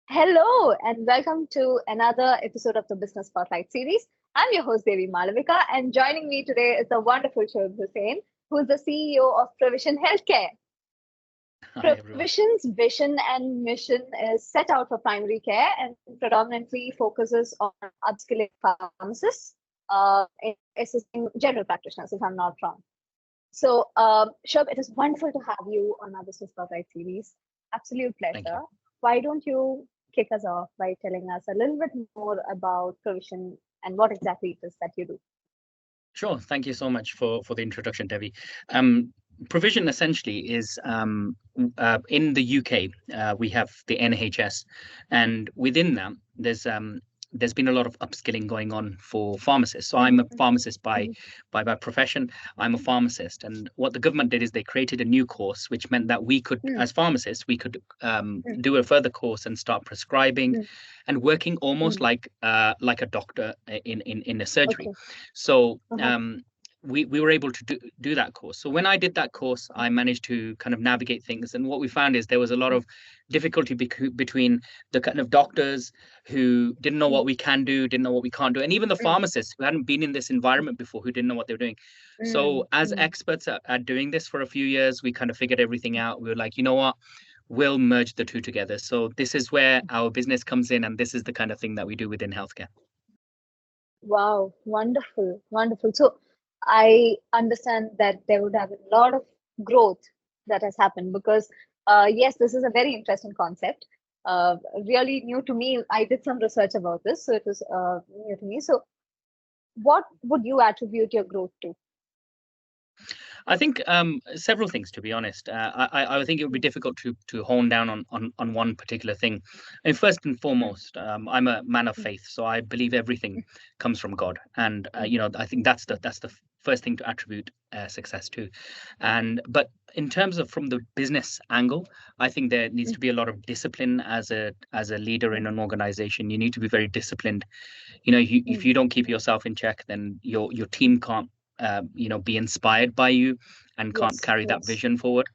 Hello and welcome to another episode of the Business Spotlight series. I'm your host Devi Malavika, and joining me today is the wonderful Shoaib Hussain, who is the CEO of Provision Healthcare. Hi everyone. Provision's vision and mission is set out for primary care and predominantly focuses on upskilling pharmacists in assisting general practitioners, if I'm not wrong. So, Shoaib, it is wonderful to have you on our Business Spotlight series. Absolute Thank you. pleasure. Why don't you kick us off by telling us a little bit more about Provision and what exactly it is that you do? Sure. Thank you so much for the introduction, Devi. Um, Provision essentially is in the UK, we have the NHS, and within that, there's been a lot of upskilling going on for pharmacists. So I'm a Mhm, pharmacist mhm, by profession. I'm a pharmacist, and what the government did is they created a new course, which meant that we could, mhm, as pharmacists, we could mhm, do a further course and start prescribing mhm, and working almost mhm. like a doctor in a surgery. Okay. So Uh-huh. we were able to do that course. So when I did that course, I managed to kind of navigate things. And what we found is there was a lot of difficulty between the kind of doctors who didn't know what Mhm, we can do, didn't know what we can't do, and even the mhm, pharmacists who hadn't been in this environment before, who didn't know what they were doing. So mhm, as mhm. experts at doing this for a few years, we kind of figured everything out. We were like, you know what? We'll merge the two together. So this is where our business comes in, and this is the kind of thing that we do within healthcare. Wow, wonderful, wonderful. So I understand that there would have been a lot of growth that has happened because, yes, this is a very interesting concept. Really new to me. I did some research about this, so it was new to me. So, what would you attribute your growth to? I think several things, to be honest. I think it would be Mm, difficult to hone down on one particular thing. And first and mm, foremost, I'm a man of mm, faith, so I believe everything mm, comes from God, and mm, I think that's the first thing to attribute success to. And but in terms of from the business angle, I think there needs mm, to be a lot of discipline as a leader mm, in an organization. You need to be very disciplined. If mm. you don't keep yourself in check, then your team can't be inspired by you and can't Yes, carry that yes. vision forward.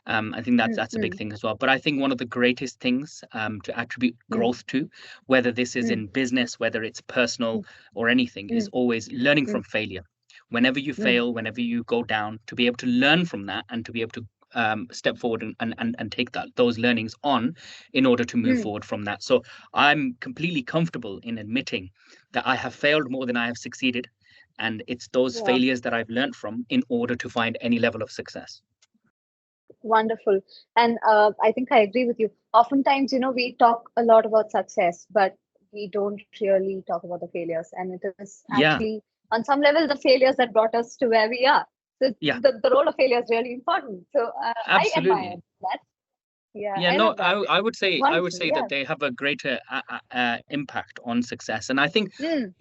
I think that's Mm, that's a big mm, thing as well. But I think one of the greatest things to attribute mm, growth to, whether this is mm, in business, whether it's personal mm, or anything, is mm, always learning mm, from failure. Whenever you mm, fail, whenever you go down, to be able to learn from that and to be able to step forward and take those learnings on in order to move mm. forward from that. So I'm completely comfortable in admitting that I have failed more than I have succeeded, and it's those Yeah. failures that I've learned from in order to find any level of success. Wonderful. And I think I agree with you. Oftentimes, we talk a lot about success, but we don't really talk about the failures. And it is Yeah, actually, on some level, the failures that brought us to where we are. So yeah, the role of failure is really important. So I admire absolutely. that. Yeah, Yeah, I no, love I, that. I would say I would Wonderful. say Yeah. that they have a greater impact on success. And I think, Mm,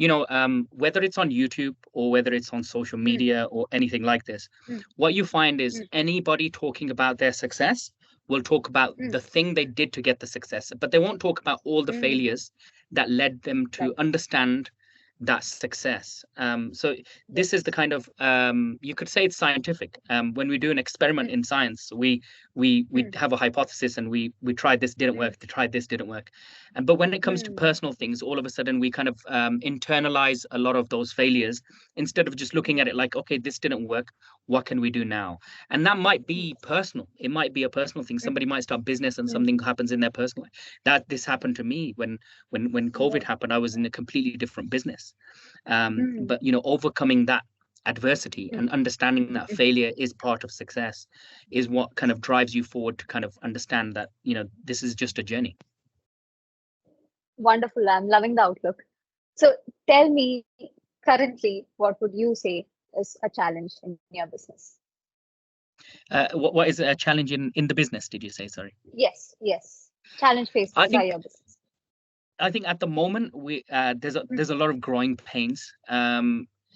whether it's on YouTube or whether it's on social mm, media or anything like this, mm, what you find is mm, anybody talking about their success will talk about mm, the thing they did to get the success, but they won't talk about all the mm. failures that led them to Right. understand that success. So this is the Yes. kind of you could say it's scientific. When we do an experiment Mm, in science, we mm, have a hypothesis and we tried this, didn't mm, work, tried this, didn't work. And but when it comes to mm, personal things, all of a sudden we kind of internalize a lot of those failures instead of just looking at mm, it like, okay, this didn't work, what can we do now? And that might mm, be personal. It might be a personal thing. mm, Somebody might start business and mm. something happens in their personal life. That this happened to me when COVID Right. happened. I was in a completely different business. Mm, But overcoming that adversity mm, and understanding that mm. failure is part of success is what kind of drives you forward to kind of understand that this is just a journey. Wonderful. I'm loving the outlook. So tell me currently, what would you say is a challenge in your business? What is a challenge in the business, did you say? Sorry. Yes, yes. Challenge faced i by think your business. I think at the moment we Mm, there's a lot of growing pains.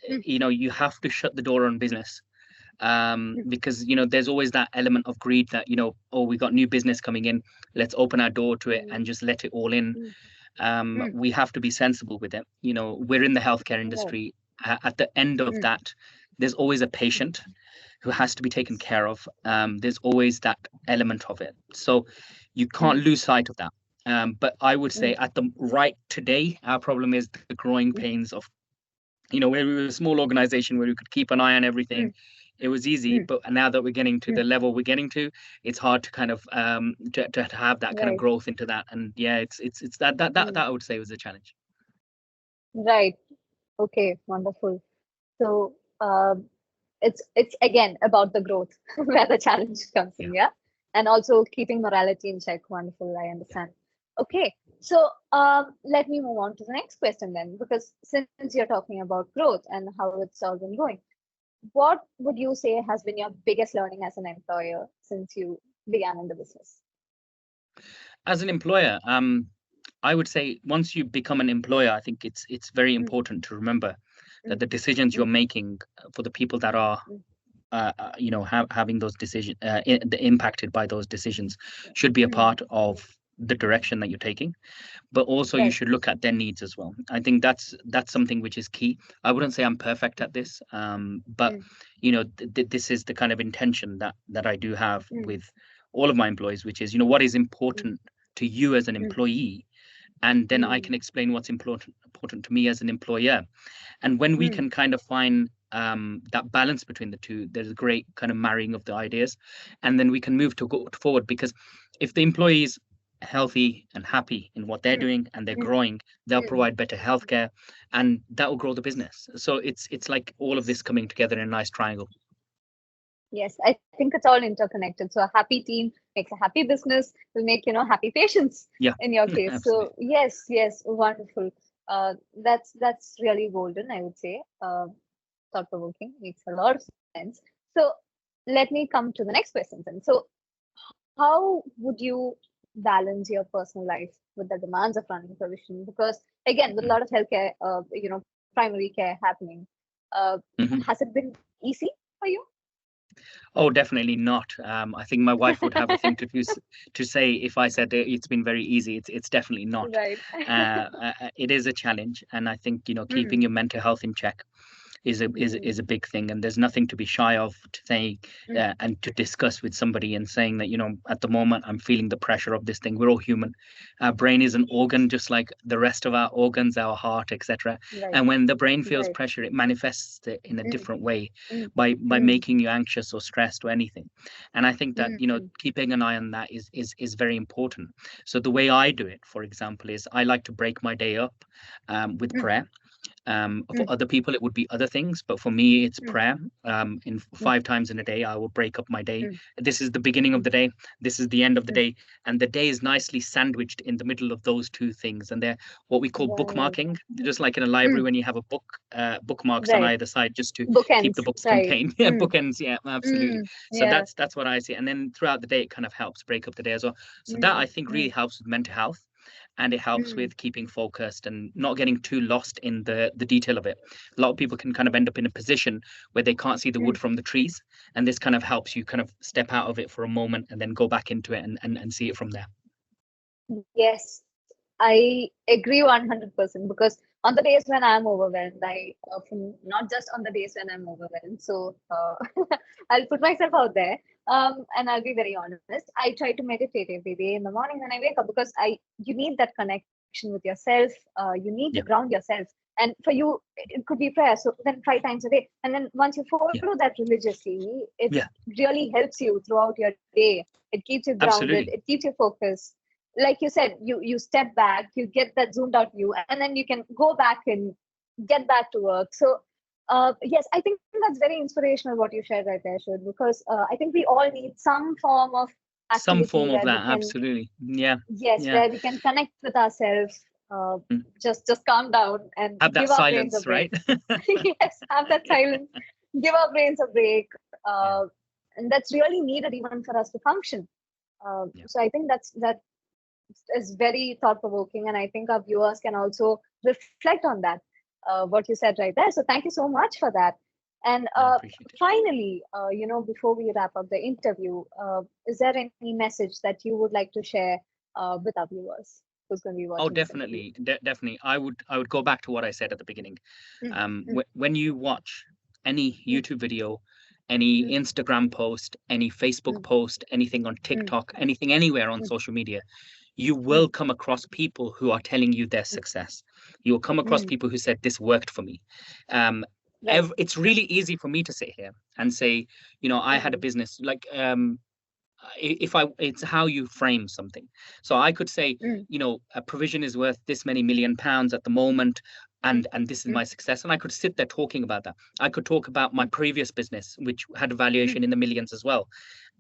mm, You have to shut the door on business, mm, because there's always that element of greed that oh, we got new business coming in, let's open our door to it mm, and just let it all in. mm, mm. We have to be sensible with it. We're in the healthcare Right. industry. At the end of Mm, that, there's always a mm. patient who has to be taken Yes. care of. There's always that element of it, so you can't Mm, lose sight of that. But I would say mm, at the right today, our problem is the growing mm, pains of, where we were a small organization where we could keep an eye on everything. mm, It was easy, mm, but now that we're getting to the mm. level we're getting to, it's hard to kind of to have that kind of Right. growth into that. And yeah, it's that Mm. I would say was a challenge. Right. Okay. Wonderful. So it's again about the growth where the challenge comes Yeah, in, yeah, and also keeping morality in check. Wonderful. I yeah. understand. Okay. So let me move on to the next question then, because since you're talking about growth and how it's all been going, what would you say has been your biggest learning as an employer since you began in the business? As an employer, I would say once you become an employer, I think it's very Mm, important to remember that mm, the decisions you're mm, making for the people that are mm, having those decisions, impacted by those decisions, should be a mm, part of the direction that you're taking. But also you right. should look at their needs as well. I think that's something which is key. I wouldn't say I'm perfect Mm, at this, but mm, this is the kind of intention that I do have mm, with all of my employees, which is, what is mm, important to you as an mm, employee, and then I mm, can explain what's important to me as an employer. And when we mm, can kind of find that balance between the two, there's a great kind of marrying of the ideas, and then we can move to go forward. Because if the employees healthy and happy in what they're mm, doing and they're mm, growing, they'll mm. provide better healthcare, and that will grow the business. So it's like all of this coming together in a nice triangle. Yes, I think it's all interconnected. So a happy team makes a happy business, will make, happy patients Yeah. in your case. Absolutely. So yes, yes, wonderful. That's really golden, I would say. Thought provoking, makes a lot of sense. So let me come to the next question then. So how would you balance your personal life with the demands of running provision? Because again, with a lot of healthcare, primary care happening, Mhm. has it been easy for you? Oh, definitely not. I think my wife would have a thing to say if I said it's been very easy. It's definitely not. Right. It is a challenge, and I think Mm, keeping your mental health in check mm, is a big thing, and there's nothing to be shy of to say mm, and to discuss with somebody and saying that at the moment I'm feeling the pressure of this thing. We're all human. Our brain is an organ just like the rest of our organs, our heart, etc. right, And when the brain feels right. pressure, it manifests it in a Mm, different way mm, by mm, making you anxious or stressed or anything. And I think that mm, keeping an eye on that is very important. So the way I do it, for example, is I like to break my day up with mm, prayer. For mm, other people, it would be other things, but for me, it's mm, prayer. In mm, 5 times in a day, I will break up my day. mm, This is the beginning of mm, the day. This is the end of the mm. day, and the day is nicely sandwiched in the middle of those two things. And they're what we call Right. bookmarking, just like in a library Mm, when you have a book, bookmarks on right. either side, just to keep the Bookends. books Right. contained. Yeah, Mm, bookends. Yeah, absolutely. mm, So yeah. that's what I see. And then throughout the day, it kind of helps break up the day as well. So that I Mm, think really mm, helps with mental health, and it helps mm, with keeping focused and not getting too lost in the detail of it. A lot of people can kind of end up in a position where they can't see the wood mm. from the trees, and this kind of helps you kind of step out of it for a moment and then go back into it and see it from there. Yes, I agree 100% because on the days when I'm overwhelmed, I often, not just on the days when I'm overwhelmed, so I'll put myself out there, and I'll be very honest. I try to meditate every day in the morning when I wake up because you need that connection with yourself. You need to Yeah, ground yourself, and for you, it could be prayer. So then 5 times a day, and then once you follow yeah, that religiously, it yeah, really helps you throughout your day. It keeps you grounded. It absolutely. keeps you focused, like you said, you step back, you get that zoomed out view, and then you can go back and get back to work. So yes, I think that's very inspirational what you shared right there, Shud, because I think we all need some form of Some activity form of where we that, can, absolutely. Yeah, yes, yeah. where we can connect with ourselves, Mm. just calm down and Have that give our brains a silence, right? break. Yes, have that silence, give our brains a break, Yeah, and that's really needed even for us to function. yeah. So I think that is very thought provoking, and I think our viewers can also reflect on that, what you said right there. So thank you so much for that. And No, I appreciate it. finally, before we wrap up the interview, is there any message that you would like to share with our viewers who's going to be Oh, watching this interview? definitely, definitely. I would go back to what I said at the beginning. Mm, mm, When you watch any mm, YouTube video, any mm, Instagram post, any Facebook mm, post, anything on mm, TikTok, anything anywhere on mm, social media, you will come across people who are telling you their success. You will come across people who said, this worked for me. Right. It's really easy for me to sit here and say, I had a business like, if I it's how you frame something. So I could say, a provision is worth this many £1 million at the moment, and this is my success, and I could sit there talking about that. I could talk about my previous business, which had a valuation in the millions as well.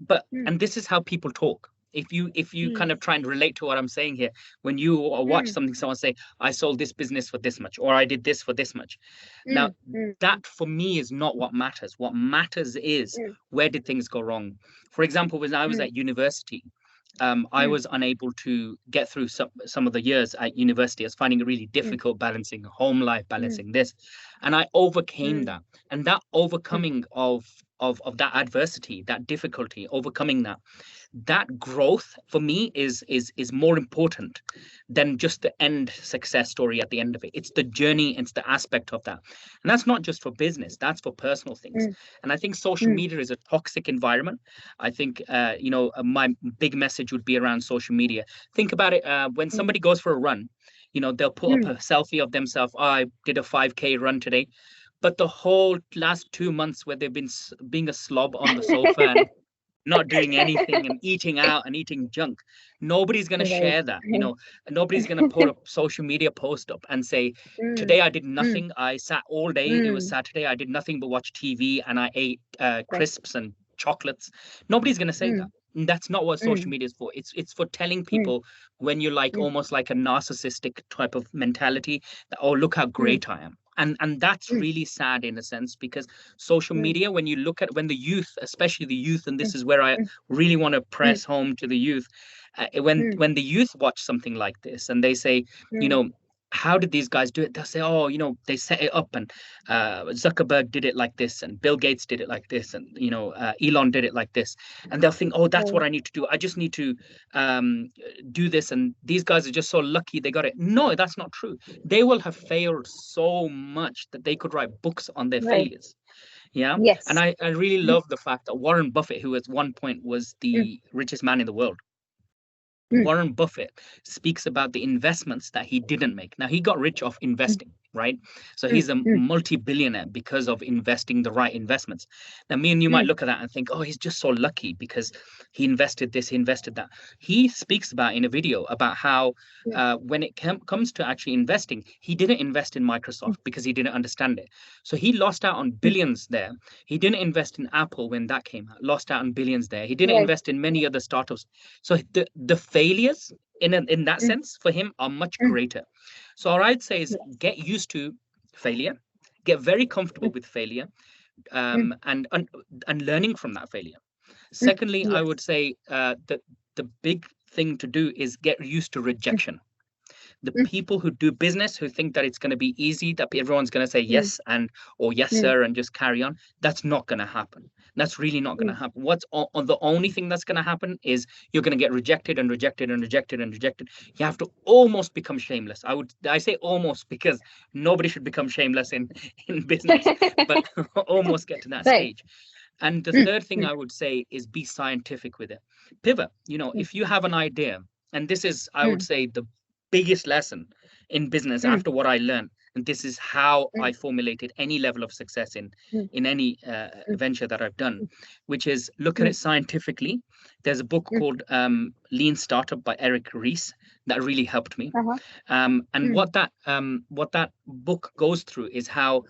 But and this is how people talk. If you kind of try and relate to what I'm saying here, when you watch something, someone say, I sold this business for this much, or I did this for this much. Now, that for me is not what matters. What matters is, where did things go wrong? For example, when I was at university, I was unable to get through some of the years at university. I was finding it really difficult balancing home life, balancing this, and I overcame that. And that overcoming of that adversity, that difficulty, overcoming that growth for me is more important than just the end success story at the end of it. It's the journey, it's the aspect of that. And that's not just for business, that's for personal things. And I think social media is a toxic environment. I think my big message would be around social media. Think about it, when somebody goes for a run, they'll put up a selfie of themselves. Oh, I did a 5K run today. But the whole last 2 months where they've been being a slob on the sofa and not doing anything and eating out and eating junk, nobody's going to share that. Nobody's going to put a social media post up and say, today I did nothing. I sat all day. It was Saturday. I did nothing but watch TV and I ate crisps and chocolates. Nobody's going to say that. And that's not what social media is for. It's for telling people, when you're like almost like a narcissistic type of mentality, that, oh, look how great I am. And that's really sad in a sense, because social media, when you look at, when the youth, especially the youth, and this is where I really want to press home to the youth, when the youth watch something like this and they say, how did these guys do it? They'll say, oh, they set it up, and Zuckerberg did it like this, and Bill Gates did it like this, and Elon did it like this, and they'll think, oh, that's what I need to do. I just need to do this, and these guys are just so lucky they got it. No, that's not true. They will have failed so much that they could write books on their failures. Yeah. Yes. And I really love the fact that Warren Buffett, who at one point was the richest man in the world, Warren Buffett speaks about the investments that he didn't make. Now, he got rich off investing, right? So he's a multi-billionaire because of investing the right investments. Now, me and you might look at that and think, oh, he's just so lucky because he invested this, he invested that. He speaks about in a video about how when it comes to actually investing, he didn't invest in Microsoft because he didn't understand it. So he lost out on billions there. He didn't invest in Apple when that came out, lost out on billions there. He didn't invest in many other startups. So the failures in that sense for him are much greater. So what I'd say is, get used to failure, get very comfortable with failure, and learning from that failure. Secondly, I would say that the big thing to do is get used to rejection. The people who do business, who think that it's going to be easy, that everyone's going to say yes or yes sir and just carry on, that's not going to happen. That's really not going to happen. What's the only thing that's going to happen is you're going to get rejected and rejected and rejected and rejected. You have to almost become shameless. I say almost because nobody should become shameless in business, but almost get to that stage. And the third thing I would say is be scientific with it. Pivot. If you have an idea, and this is, I would say, the biggest lesson in business after what I learned, and this is how I formulated any level of success in any venture that I've done, which is look at it scientifically. There's a book called Lean Startup by Eric Ries that really helped me. And what that book goes through is how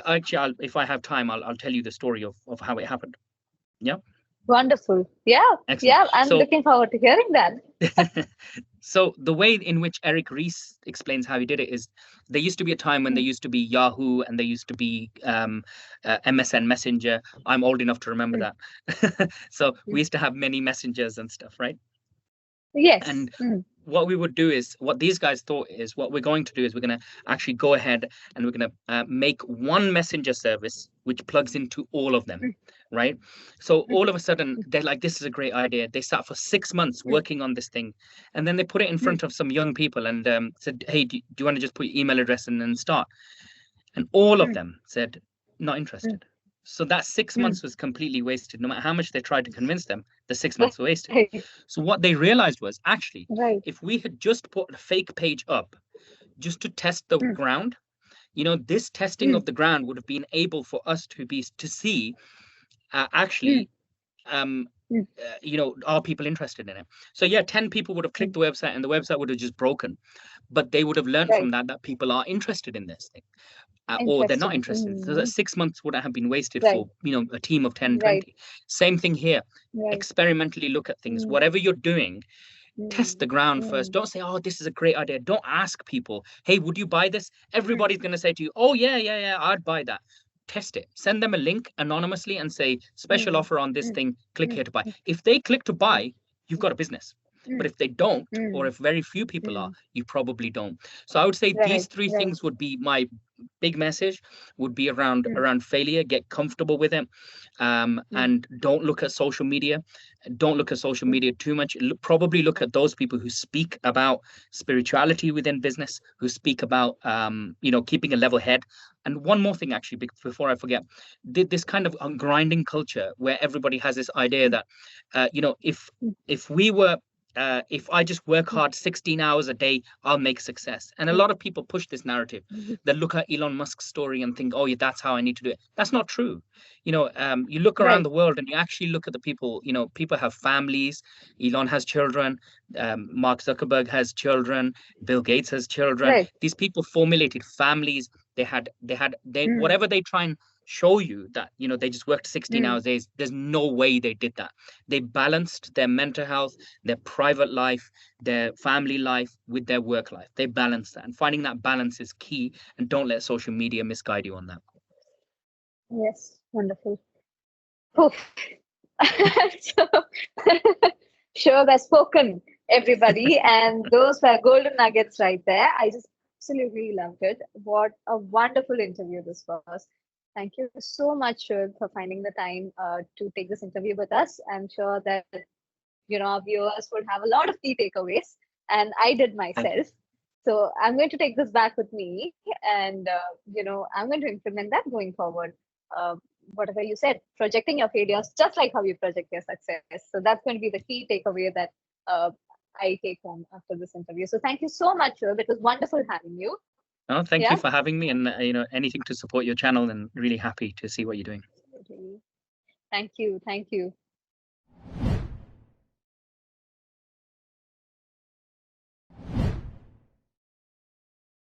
actually, if I have time, I'll tell you the story of how it happened. Yeah. Wonderful. Yeah. Excellent. Yeah. I'm looking forward to hearing that. So the way in which Eric Ries explains how he did it is, there used to be a time when there used to be Yahoo and there used to be MSN Messenger. I'm old enough to remember that. So we used to have many messengers and stuff, right? Yes. And what we would do is, what these guys thought is, what we're going to do is we're going to actually go ahead and we're going to make one messenger service which plugs into all of them, right? So all of a sudden they're like, this is a great idea. They sat for 6 months working on this thing, and then they put it in front of some young people and said, hey, do you want to just put your email address in and start? And all of them said, not interested. So that 6 months Mm. was completely wasted. No matter how much they tried to convince them, the 6 months were wasted. Right. So what they realized was actually, Right. if we had just put a fake page up just to test the Mm. ground, this testing Mm. of the ground would have been able for us to see Mm. actually um Mm. are people interested in it? So yeah, 10 people would have clicked Mm. the website and the website would have just broken, but they would have learned from Right. that people are interested in this thing, or they're not Interesting. interested. So that Mm. 6 months wouldn't have been wasted Right. for a team of 10, Right. 20. Same thing here. Right. Experimentally look at things. Mm. Whatever you're doing, test the Mm. ground first. Mm. Don't say, oh, this is a great idea. Don't ask people, hey, would you buy this? Mm. Everybody's going to say to you, oh, yeah, yeah, yeah, I'd buy that. Test it. Send them a link anonymously and say, special Mm. offer on this Mm. thing. Click Mm. here to buy. If they click to Mm. buy, you've got a business. But Mm. if they don't, or Mm. if very few people are, Mm. you probably don't. So I would say these Right. three Right. things would be my big message, would be around Mm. around failure. Get comfortable with it, Mm. and don't look at social media. Don't look at social Mm. media too much. Probably look at those people who speak about spirituality within business, who speak about keeping a level head. And one more thing, actually, before I forget, this kind of grinding culture where everybody has this idea Mm. that Mm. if we were if I just work hard 16 hours a day, I'll make success. And a Mm. lot of people push this narrative. Mm. They look at Elon Musk's story and think, oh, yeah, that's how I need to do it. That's not true. You look around Right. the world and you actually look at the people. People have families. Elon has children. Mark Zuckerberg has children. Bill Gates has children. Right. These people formulated families. They Mm. whatever they try and show you that they just worked 16 Mm. hours days. There's no way they did that. They balanced their mental health, their private life, their family life with their work life. They balance that, and finding that balance is key. And don't let social media misguide you on that. Yes. Wonderful. Oof. So, sure, that's spoken, everybody. And those were golden nuggets right there. I just absolutely loved it. What a wonderful interview this was. Thank you so much, Shoaib, for finding the time to take this interview with us. I'm sure that our viewers would have a lot of key takeaways, and I did Thank myself. you. So I'm going to take this back with me, and I'm going to implement that going forward. Uh, Whatever you said, projecting your failures just like how you project your success. So that's going to be the key takeaway that uh, I take home after this interview. So thank you so much, Shoaib. It was wonderful having you. No, thank you Yeah. for having me, and anything to support your channel, and really happy to see what you're doing. Absolutely. Thank you. Thank you.